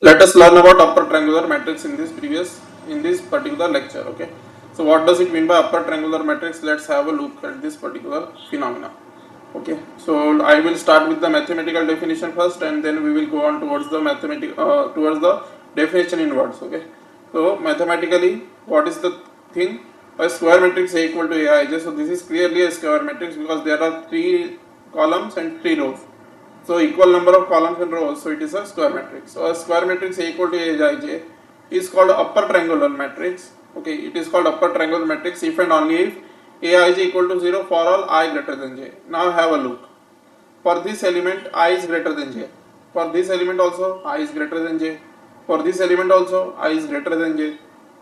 Let us learn about upper triangular matrix in this particular lecture. Okay, so what does it mean by upper triangular matrix? Let's have a look at this particular phenomena. Okay, so I will start with the mathematical definition first, and then we will go on towards the towards the definition in words. Okay, so mathematically, what is the thing? A square matrix A equal to Aij. So this is clearly a square matrix because there are 3 columns and 3 rows. So equal number of columns and rows, so it is a square matrix. So a square matrix A equal to Aij is called upper triangular matrix. Okay, it is called upper triangular matrix if and only if Aij equal to 0 for all I greater than j. Now have a look. For this element I is greater than j. For this element also I is greater than j. For this element also I is greater than j.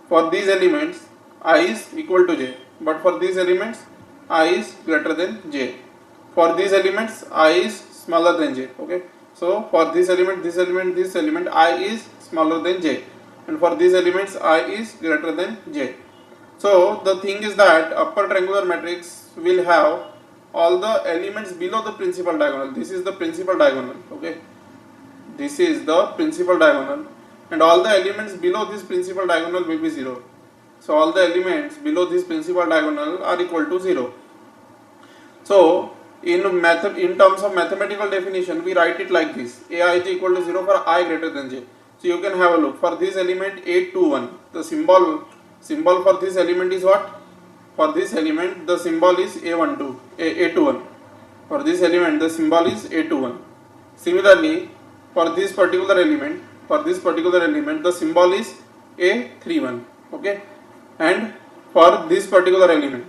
For these elements I is equal to j. But for these elements I is greater than j. For these elements I is smaller than j. Okay, so for this element I is smaller than j, and for these elements I is greater than j. So the thing is that upper triangular matrix will have all the elements below the principal diagonal. This is the principal diagonal. Okay, this is the principal diagonal, and all the elements below this principal diagonal will be 0. So all the elements below this principal diagonal are equal to 0. So in terms of mathematical definition, we write it like this: Ai is equal to 0 for I greater than j. So you can have a look. For this element A21, the symbol for this element is what? For this element, the symbol is A21. For this element, the symbol is A21. Similarly, for this particular element, the symbol is A31. Okay, and for this particular element,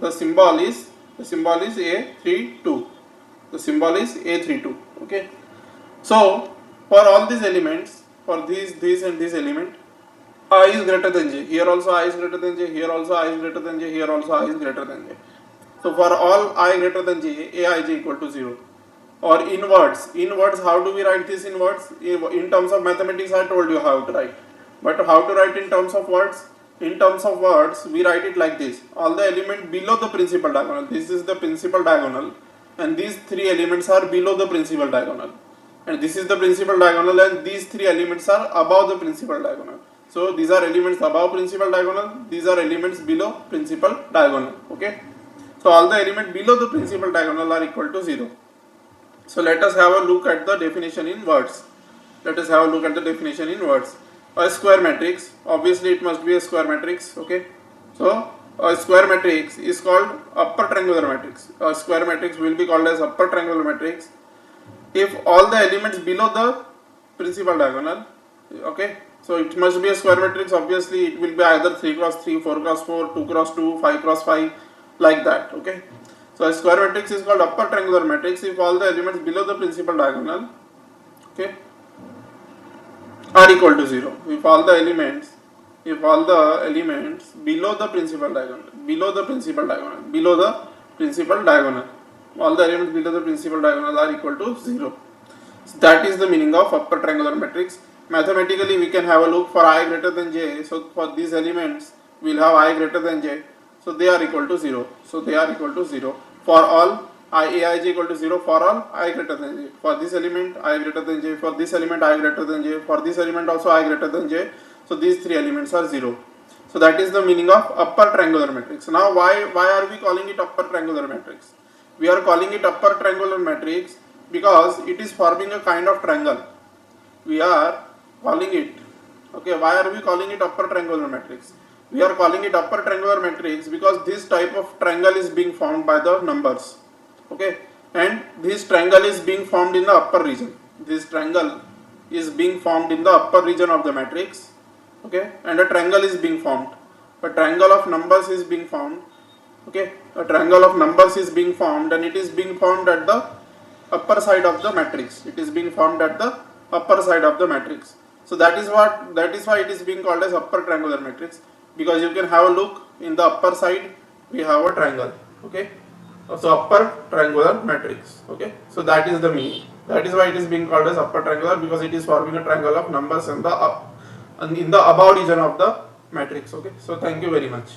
the symbol is A32. The symbol is A32. Okay. So for all these elements, for this and this element, I is greater than j. Here also I is greater than j. Here also I is greater than j. Here also I is greater than j. So for all I greater than j, Aij equal to 0. Or in words, how do we write this in words? In terms of mathematics, I told you how to write. But how to write in terms of words? In terms of words, we write it like this: all the elements below the principal diagonal. This is the principal diagonal, and these 3 elements are below the principal diagonal. And this is the principal diagonal, and these 3 elements are above the principal diagonal. So these are elements above principal diagonal. These are elements below principal diagonal. Okay. So all the elements below the principal diagonal are equal to 0. So let us have a look at the definition in words. A square matrix, obviously it must be a square matrix. Okay, so a square matrix is called upper triangular matrix. A square matrix will be called as upper triangular matrix if all the elements below the principal diagonal. Okay, so it must be a square matrix. Obviously it will be either 3 cross 3, 4 cross 4, 2 cross 2, 5 cross 5, like that. Okay, so a square matrix is called upper triangular matrix if all the elements below the principal diagonal, okay, are equal to 0. If all the elements below the principal diagonal, all the elements below the principal diagonal are equal to 0. So that is the meaning of upper triangular matrix. Mathematically, we can have a look for I greater than j. So for these elements, we will have I greater than j. So they are equal to 0. For all Aij equal to 0 for all I greater than j. For this element I greater than j. For this element I greater than j. For this element also I greater than j. So these 3 elements are 0. So that is the meaning of upper triangular matrix. Now why are we calling it upper triangular matrix? We are calling it upper triangular matrix because it is forming a kind of triangle. We are calling it, okay, why are we calling it upper triangular matrix? We are calling it upper triangular matrix because this type of triangle is being formed by the numbers. Okay, and this triangle is being formed in the upper region. This triangle is being formed in the upper region of the matrix. Okay, and a triangle is being formed. A triangle of numbers is being formed. Okay, a triangle of numbers is being formed, and it is being formed at the upper side of the matrix. So that is why it is being called as upper triangular matrix, because you can have a look in the upper side we have a triangle. Okay, so upper triangular matrix. Okay, so that is the meaning. That is why it is being called as upper triangular, because it is forming a triangle of numbers in the above region of the matrix. Okay, so thank you very much.